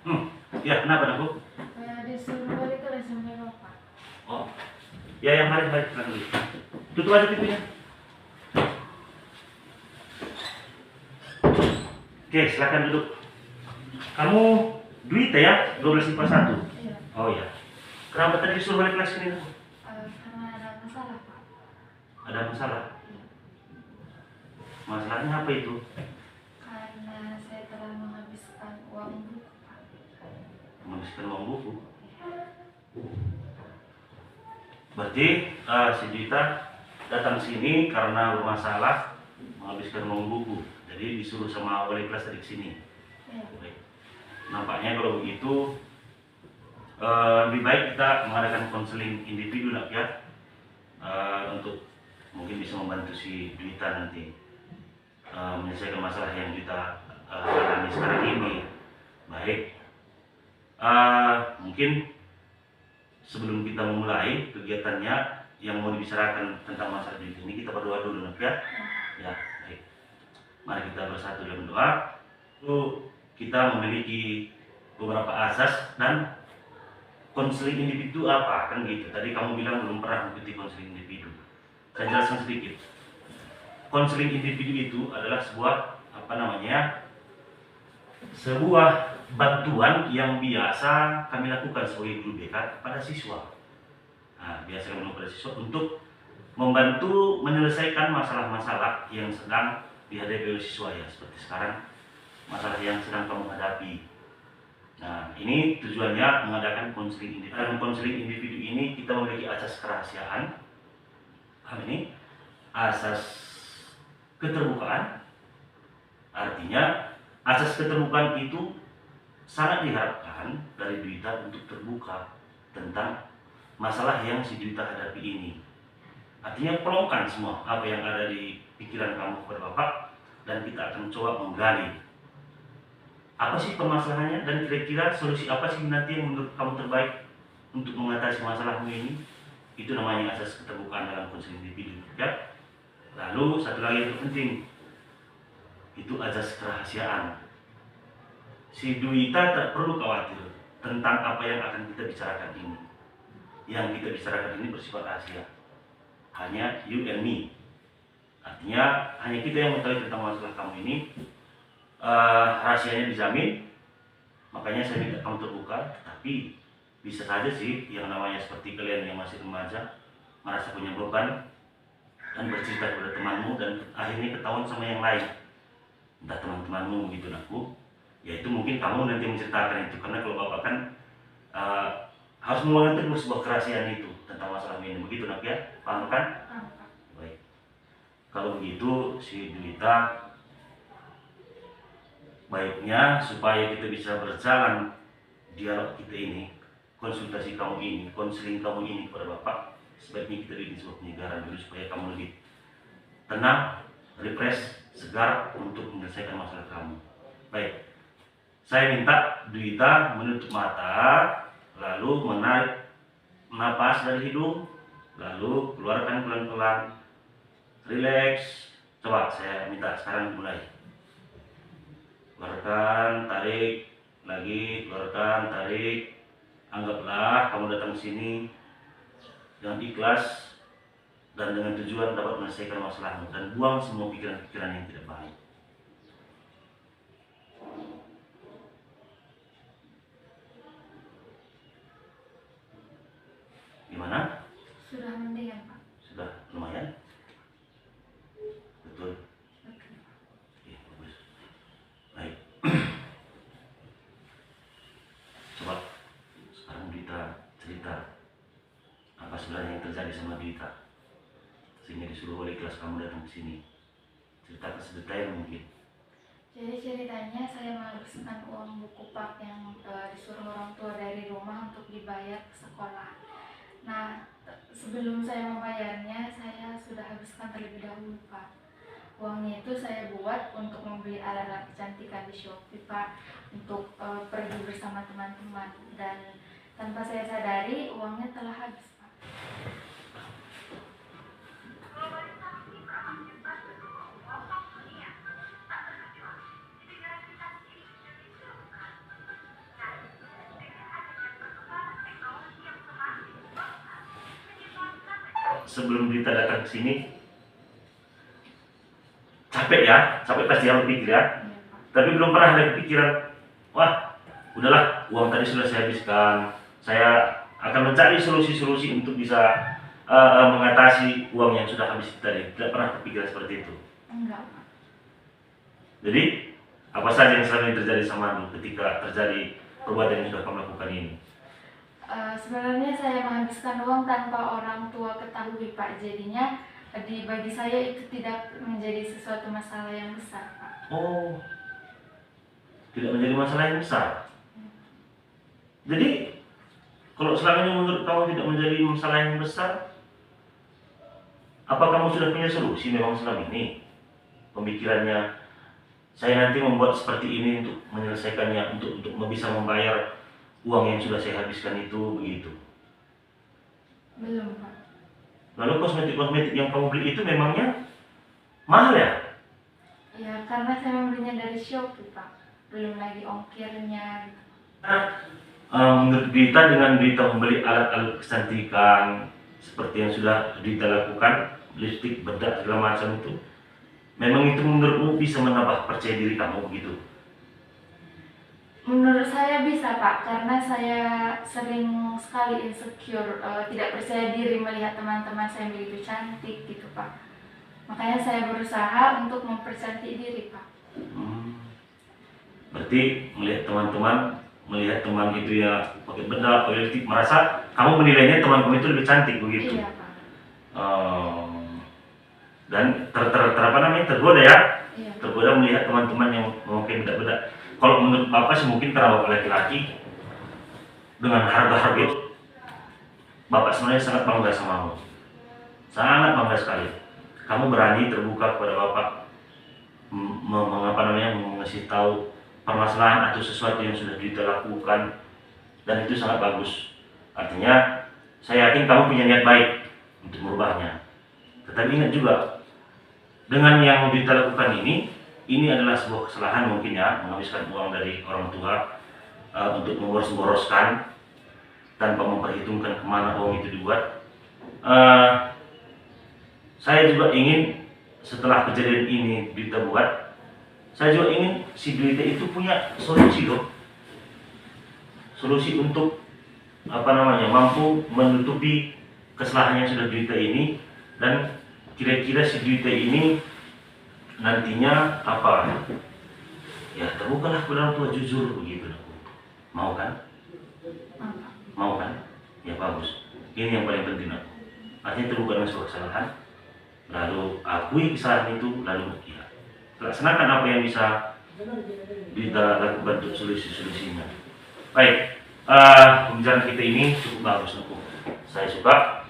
Hmm, ya kenapa anakku? Disuruh balik ke sampai bapak. Oh, ya yang mari silakan dulu. Tutup aja pintunya. Oke, silakan duduk. Kamu Duita ya? 12 IPA 1? Iya. Oh ya. Kenapa tadi disuruh balik kelas ini? Karena ada masalah pak. Ada masalah? Iya. Masalahnya apa itu? Karena saya telah menghabiskan uang buku pak. Menghabiskan uang buku. Berarti si Duita datang sini karena bermasalah menghabiskan uang buku. Jadi disuruh sama wali kelas tadi sini. Iya. Baik. Nampaknya kalau begitu lebih baik kita mengadakan konseling individu nak ya, untuk mungkin bisa membantu si Duita nanti menyelesaikan masalah yang Duita alami sekarang ini. Baik, mungkin sebelum kita memulai kegiatannya yang mau dibicarakan tentang masalah Duita ini, kita berdoa dulu nak ya. Ya, baik. Mari kita bersatu dalam doa. Lalu kita memiliki beberapa asas dan konseling individu apa kan gitu. Tadi kamu bilang belum pernah mengikuti konseling individu. Saya jelaskan sedikit. Konseling individu itu adalah sebuah sebuah bantuan yang biasa kami lakukan sebagai guru BK kepada siswa. Nah, biasa kami lakukan pada siswa untuk membantu menyelesaikan masalah-masalah yang sedang dihadapi oleh siswa ya, seperti sekarang masalah yang sedang kamu hadapi. Nah, ini tujuannya mengadakan konseling individu. Dalam konseling individu ini kita memiliki asas kerahasiaan. Ini asas keterbukaan. Artinya asas keterbukaan itu sangat diharapkan dari Duita untuk terbuka tentang masalah yang si Duita hadapi ini. Artinya pelongkan semua apa yang ada di pikiran kamu kepada Bapak, dan kita akan coba menggali apa sih permasalahannya dan kira-kira solusi apa sih nanti yang menurut kamu terbaik untuk mengatasi masalahmu ini. Itu namanya asas keterbukaan dalam konseling individu ya. Lalu satu lagi yang terpenting itu asas kerahasiaan. Si Duita tak perlu khawatir tentang apa yang akan kita bicarakan ini. Yang kita bicarakan ini bersifat rahasia, hanya you and me. Artinya hanya kita yang mengetahui tentang masalah kamu ini. Rahasianya dijamin. Makanya saya minta kamu terbuka. Tapi bisa saja sih yang namanya seperti kalian yang masih remaja merasa punya beban dan bercerita kepada temanmu dan akhirnya ketahuan sama yang lain, entah teman-temanmu gitu nakku. Yaitu mungkin kamu nanti menceritakan itu, karena kalau Bapak kan harus memegang teguh sebuah kerahasiaan itu tentang masalah ini. Begitu nak ya, paham kan? Baik. Kalau begitu si Duita, baiknya supaya kita bisa berjalan dialog kita ini, konsultasi kamu ini, konseling kamu ini kepada Bapak, sebaiknya kita bikin sebuah penyegaran dulu supaya kamu lebih tenang, refresh, segar untuk menyelesaikan masalah kamu. Baik, saya minta Duita menutup mata, lalu menarik napas dari hidung, lalu keluarkan pelan-pelan, relax. Coba saya minta sekarang mulai. Keluarkan, tarik, lagi, keluarkan, tarik. Anggaplah kamu datang sini dengan ikhlas dan dengan tujuan dapat menyelesaikan masalahmu, dan buang semua pikiran-pikiran yang tidak baik. Gimana? Sudah mendingan pak. Sudah lumayan? Betul? Oke, bagus. Baik. Coba sekarang Duita cerita apa sebenarnya yang terjadi sama Duita sehingga disuruh oleh kelas kamu datang ke sini. Ceritakan sedetail mungkin. Jadi ceritanya saya menghabiskan uang buku pak yang disuruh orang tua dari rumah untuk dibayar ke sekolah. Nah, sebelum saya membayarnya, saya sudah habiskan terlebih dahulu pak. Uangnya itu saya buat untuk membeli alat-alat kecantikan di Shopee pak, untuk pergi bersama teman-teman, dan tanpa saya sadari uangnya telah habis pak. sebelum Dita datang ke sini capek ya, capek pasti yang berpikir ya. Iya, Pak. Tapi belum pernah ada pikiran, wah udahlah uang tadi sudah saya habiskan, saya akan mencari solusi-solusi untuk bisa mengatasi uang yang sudah habis tadi. Tidak pernah terpikir seperti itu. Enggak, Pak. Jadi apa saja yang selama ini terjadi sama kamu ketika terjadi perbuatan yang sudah kamu lakukan ini? Sebenarnya saya menghabiskan uang tanpa orang tua ketahui, Pak. Jadinya bagi saya itu tidak menjadi sesuatu masalah yang besar, Pak. Oh, tidak menjadi masalah yang besar. Jadi kalau selama ini menurut kamu tidak menjadi masalah yang besar, apa kamu sudah punya solusi memang selama ini? Pemikirannya, saya nanti membuat seperti ini untuk menyelesaikannya, untuk bisa membayar uang yang sudah saya habiskan itu, begitu. Belum, Pak. Lalu kosmetik-kosmetik yang kamu beli itu memangnya mahal ya? Ya, karena saya membelinya dari Shopee, Pak. Belum lagi ongkirnya. Gitu. Menurut Dita, dengan Dita membeli alat-alat kecantikan seperti yang sudah Dita lakukan, lipstik, bedak, segala macam itu, memang itu menurutmu bisa menambah percaya diri kamu begitu? Menurut saya bisa, Pak, karena saya sering sekali insecure, tidak percaya diri melihat teman-teman saya begitu cantik gitu, Pak. Makanya saya berusaha untuk mempercantik diri, Pak. Berarti melihat teman itu ya pakai bedak, pakai lipstik, merasa kamu menilainya teman kamu itu lebih cantik begitu? Iya, Pak. Dan apa namanya, tergoda ya? Iya. Tergoda melihat teman-teman yang memakai bedak-bedak. Kalau menurut Bapak sih mungkin karena Bapak laki-laki dengan harga-harga itu, Bapak sebenarnya sangat bangga sama kamu. Sangat bangga sekali. Kamu berani terbuka kepada Bapak, mengasih tahu permasalahan atau sesuatu yang sudah Dita lakukan, dan itu sangat bagus. Artinya saya yakin kamu punya niat baik untuk merubahnya. Tetapi ingat juga, dengan yang Dita lakukan ini adalah sebuah kesalahan mungkin ya, menghabiskan uang dari orang tua untuk memboros-boroskan tanpa memperhitungkan kemana uang itu dibuat. Saya juga ingin setelah kejadian ini Dita buat, saya juga ingin si Dita itu punya solusi loh. Solusi untuk mampu menutupi kesalahan yang sudah Dita ini, dan kira-kira si Dita ini nantinya ya terbukalah kepada orang tua jujur begitu. Mau kan? Mau kan? Ya bagus. Ini yang paling penting aku. Artinya terbuka dengan sebuah kesalahan, lalu akui kesalahan itu, lalu ya laksanakan apa yang bisa Dita lakukan untuk solusi-solusinya. Baik, pembicaraan kita ini cukup bagus aku. Saya suka.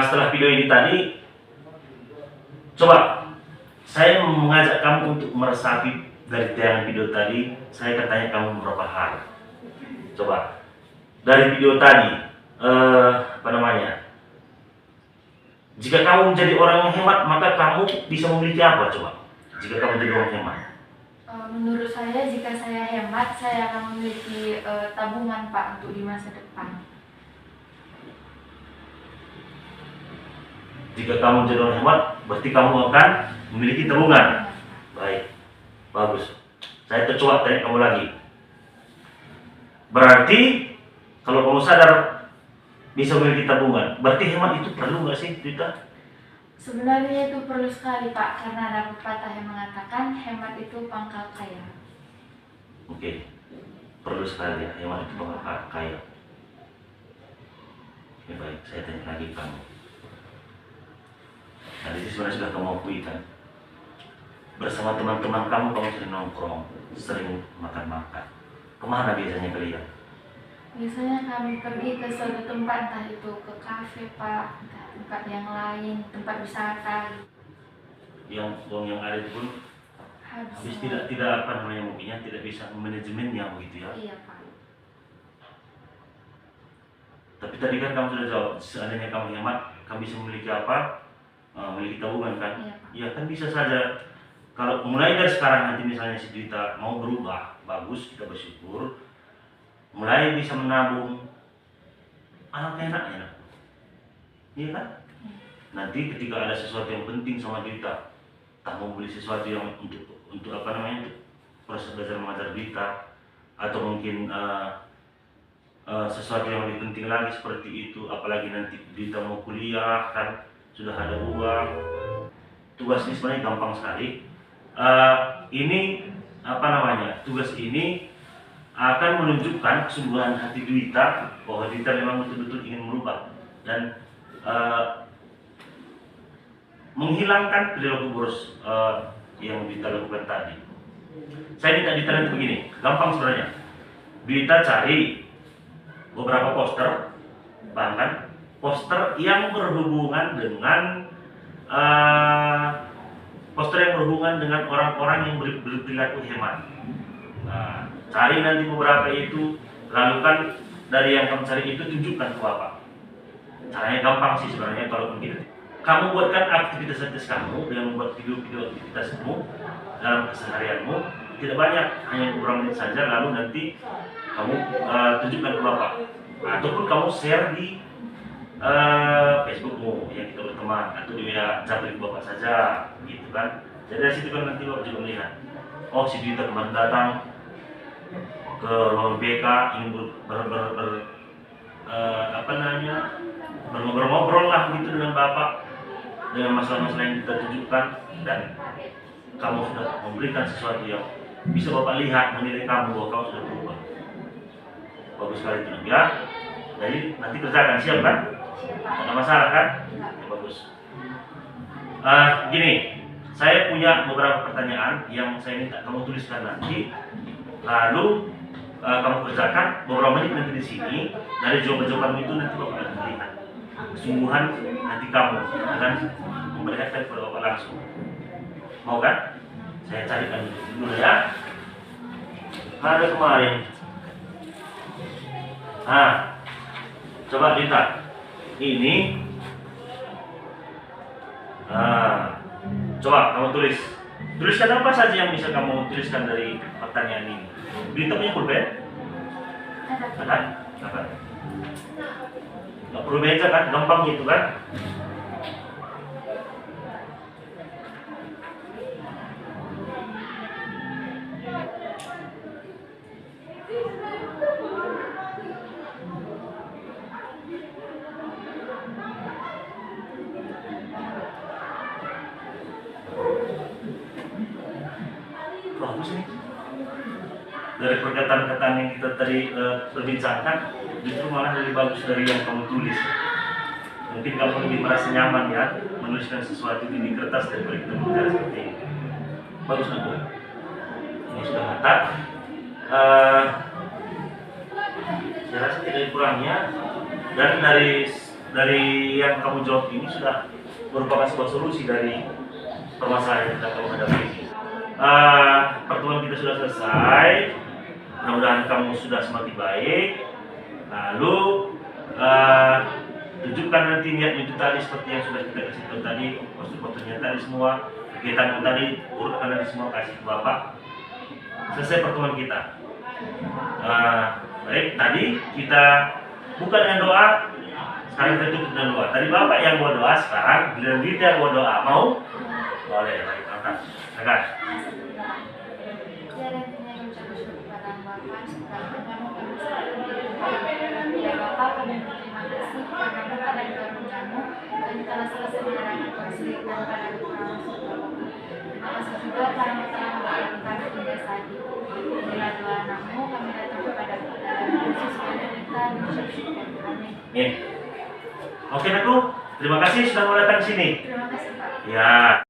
Setelah video ini tadi, coba saya mengajak kamu untuk meresapi dari tayangan video tadi. Saya akan tanya kamu beberapa hal. Coba dari video tadi, jika kamu menjadi orang yang hemat, maka kamu bisa memiliki apa? Coba, jika kamu menjadi orang hemat. Menurut saya, jika saya hemat, saya akan memiliki tabungan, Pak, untuk di masa depan. Jika kamu menjadi orang hemat, berarti kamu akan memiliki tabungan. Baik, bagus. Saya coba tanya kamu lagi. Berarti kalau kamu sadar bisa memiliki tabungan, berarti hemat itu perlu nggak sih, Dita? Sebenarnya itu perlu sekali, Pak, karena ada pepatah yang mengatakan hemat itu pangkal kaya. Oke, perlu sekali ya, hemat itu pangkal kaya. Oke, baik, saya tanya lagi kamu. Nah, itu sebenarnya sudah kamu akui kan? Bersama teman-teman kamu sering nongkrong, sering makan-makan. Kemana biasanya kalian? Biasanya kami pergi ke suatu tempat, entah itu ke kafe, Pak, entah tempat yang lain, tempat wisata. Yang uang yang ada itu pun habis tidak mungkinnya tidak bisa manajemennya begitu ya? Iya, Pak. Tapi tadi kan kamu sudah jawab, seandainya kamu hemat, kamu bisa memiliki apa? Memiliki tabungan kan? Iya, Pak. Ya kan bisa saja. Kalau mulai dari sekarang nanti misalnya si Dita mau berubah, bagus, kita bersyukur. Mulai bisa menabung, alangkah enaknya. Iya kan? nanti ketika ada sesuatu yang penting sama kita, tak mau beli sesuatu yang untuk apa namanya, untuk proses belajar mengajar kita, atau mungkin sesuatu yang lebih penting lagi seperti itu, apalagi nanti kita mau kuliah kan sudah ada uang. Tugas ini sebenarnya gampang sekali. Ini apa namanya, tugas ini akan menunjukkan kesungguhan hati Dwita bahwa Dwita memang betul-betul ingin merubah dan menghilangkan perilaku boros yang Dwita lakukan tadi. Saya minta Dwita nanti begini, gampang sebenarnya. Dwita cari beberapa poster, bahkan poster yang berhubungan dengan orang-orang yang berperilaku hemat. Nah, cari nanti beberapa itu, lalu kan dari yang kamu cari itu tunjukkan ke Bapak. Caranya gampang sih sebenarnya kalau begitu. Kamu buatkan aktivitas kamu dengan membuat video-video aktivitasmu dalam keseharianmu, tidak banyak, hanya beberapa menit saja, lalu nanti kamu tunjukkan ke Bapak. Ataupun kamu share di Facebookmu yang kita berteman, atau di WA Jabrik Bapak saja, gitu kan. Jadi dari situ kan nanti Bapak juga melihat, oh si Dwita kemarin datang ke ruang BK ingin ngobrol lah gitu dengan Bapak, dengan masalah-masalah yang kita tunjukkan, dan kamu sudah memberikan sesuatu yang bisa Bapak lihat, menilai kamu bahwa kamu sudah berubah. Bagus sekali itu ya. Jadi nanti kerjakan, siap kan? Ada masalah kan? Ya, bagus. Gini, saya punya beberapa pertanyaan yang saya minta kamu tuliskan nanti, lalu kamu kerjakan beberapa menit nanti di sini. Dari jawaban-jawaban itu nanti Bapak akan melihat kesungguhan hati kamu dengan memperlihatkan kepada Bapak langsung. Mau kan? Saya carikan dulu ya. Ada kemarin. Coba lihat. Ini. Coba kamu tulis. Tuliskan apa saja yang bisa kamu tuliskan dari pertanyaan ini. Berita punya pulpen? Ada? Apa? Nggak perlu meja kan? Gampang gitu kan? Bagus nih. Dari perkataan-perkataan yang kita tadi perbincangkan, justru malah lebih bagus dari yang kamu tulis. Mungkin kamu lebih merasa nyaman ya menuliskan sesuatu di kertas daripada kita bicara seperti ini. Bagus nak Bu. Ini sudah matang. Saya rasa tidak kurangnya, dan dari yang kamu jawab ini sudah merupakan sebuah solusi dari permasalahan yang kita kamu hadapi ini. Pertemuan kita sudah selesai. Mudah-mudahan kamu sudah semakin baik. Lalu tunjukkan nanti niat itu tadi seperti yang sudah kita kasih tahu tadi, foto-fotonya tadi semua, kegiatan tadi urutkan nanti semua kasih ke Bapak. Selesai pertemuan kita. Baik, tadi kita buka dengan doa. Sekarang kita tutup dengan doa. Tadi Bapak yang buat doa, sekarang giliran kita yang buat doa. Mau? Boleh, baik, angkat. Angkat. Ya Bapak, kami berterima kasih karena berkat dan karunia-Mu kami telah selesai menjalankan kesulitan pada kekurangan surga Bapak. Terima kasih juga karena telah membantu kami hingga saat ini. Bila doa anak-Mu kami datang kepada Yesus dan kita mengucap syukur. Amin. Oke, Nakku. Terima kasih sudah mau datang ke sini. Terima kasih Pak. Ya.